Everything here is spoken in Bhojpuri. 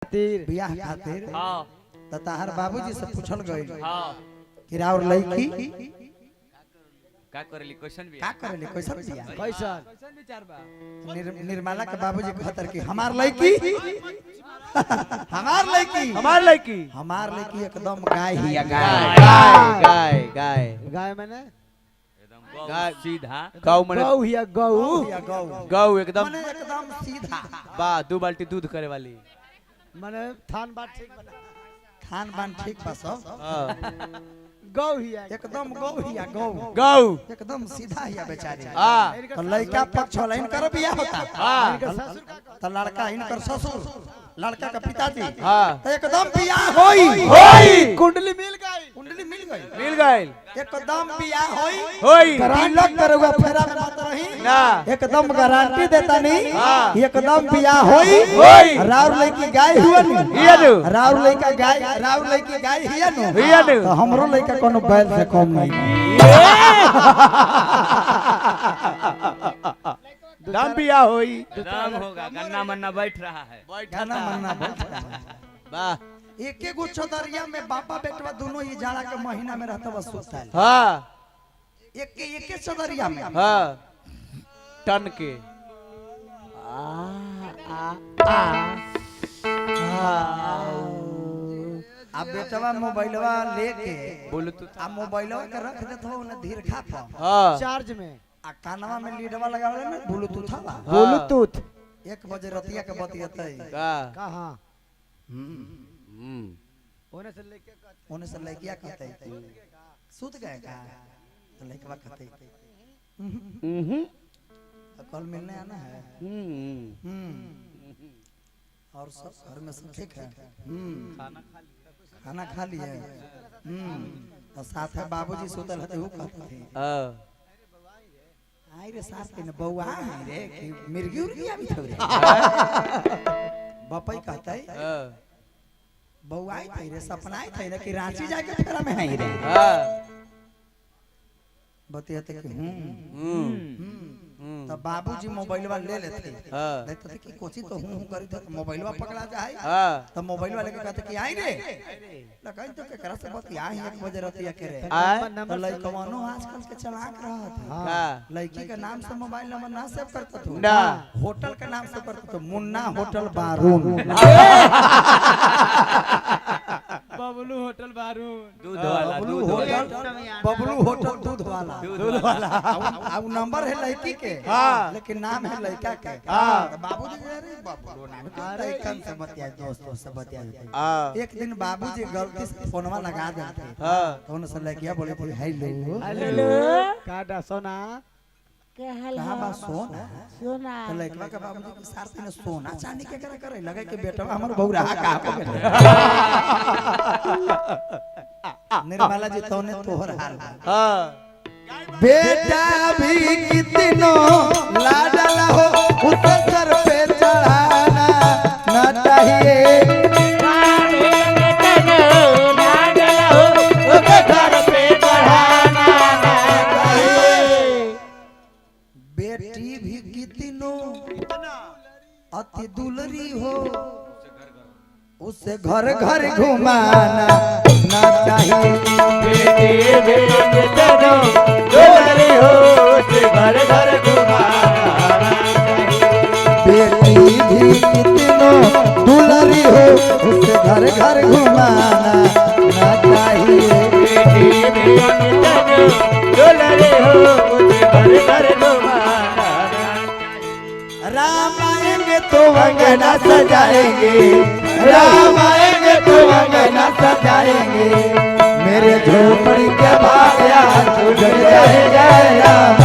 बियाह खातिर त ताहर बाबूजी से पूछल गइल कि राउर लड़की का करेली क्वेश्चन भी का करेली कैसन बियाह कैसन विचार बा निर्मला के बाबूजी कहतर कि हमार लड़की हमार लड़की एकदम गाय ही गाय मैंने गाय सीधा गौ मैंने गौ हिया गौ गौ एकदम माने एकदम सीधा बा 2 बाल्टी दूध करे वाली मैंने थान बात ठीक बना खान पान ठीक बा सब गौ हिया एकदम गौ हिया गौ एकदम सीधा हिया बेचारी तो लड़का पक्ष वाला इनकर बियाह होता तो लड़का इनकर ससुर लड़का का पिताजी तो एकदम बियाह होई कुंडली मिल गई एकदम बियाह होई तिलक करुआ फेरा में मत रही ना एकदम गारंटी देता नहीं एकदम बियाह होई राउर लड़की गाय हुआ नु राउर लड़की गाय हिया नु तो हमरो लड़का कोनो बैल से कम नहीं दाम बियाह होई दाम होगा गन्ना मन्ना बैठ रहा है गाना मन्ना वाह एक गो चौदरिया में बापा बेटवा दोनों ही जाड़ा के महीना में रहता बस सुताल एक चौदरिया में टन के अब बेटवा मोबाइलवा लेके ब्लूटूथ आ मोबाइलवा के रख देत हो ना धीर खा पर चार्ज में आ कानवा में लीडवा लगावले ना ब्लूटूथ हवा ब्लूटूथ 1 बजे रतिया के बतियतै कहां ओने से लइकिया कहतै सुत गए का तो लइकवा कहतै कल मिलने आना है और सब घर में सब ठीक है खाना खा लिए तो साथ है बाबूजी सुतल हते वो कहते थे आई रे साथ के न बौआ आई रे कि मिर्गी उर्गी आबी थोरे बापई कहते बौआ आई थे रे सपना आई थे कि रांची जाके फेरा में आई रे बतियाते कि तो बाबूजी मोबाइलवा ले लेते लेते थे कि कोची तो हूं करी तो मोबाइलवा पकड़ा जाए तो मोबाइलवा लेके कहते कि आई रे लगा तो केकरा से बतिया 1 बजे रतिया के रे तो लइकवानो आजकल के चलाक रहत लड़की के नाम से मोबाइल नंबर ना सेव करता तू ना होटल के नाम से करता तो मुन्ना होटल बारून बबलू होटल बारून दूध वाला बबलू होटल दूध वाला अब नंबर है लड़की के लेकिन नाम है लड़का के बाबूजी अरे बबलू नाम लड़का से बतिया दोस्तों से बतिया एक दिन बाबूजी गलती से फोनवा लगा देते तो उनसे लड़कियां बोली थी हेलो काडा सोना कहां बा सोना तो लड़का के बाबूजी के साथ में सोना चांदी के करे लगे कि बेटा हमर बौरा का निर्मला जी तोने तोहर हाल बेटा भी कितनो लाडल हो उस सर पे चढ़ाना न चाहिए बेटी भी कितनो अति दुलरी हो उसे घर घर घुमाना न चाहिए बेटी भी कितनो दुलरी हो उसे घर घर घुमाना बेटी भी कितनो दुलरी हो उसे घर घर घुमाना न चाहिए बेटी भी कितनो दुलरी हो उसे घर घर घुमाना राम आएंगे तो अंगना सजाएंगे राम आएंगे तो अंगना सजाएंगे मेरे झोपड़ी के भाग्या तुझ जय जय राम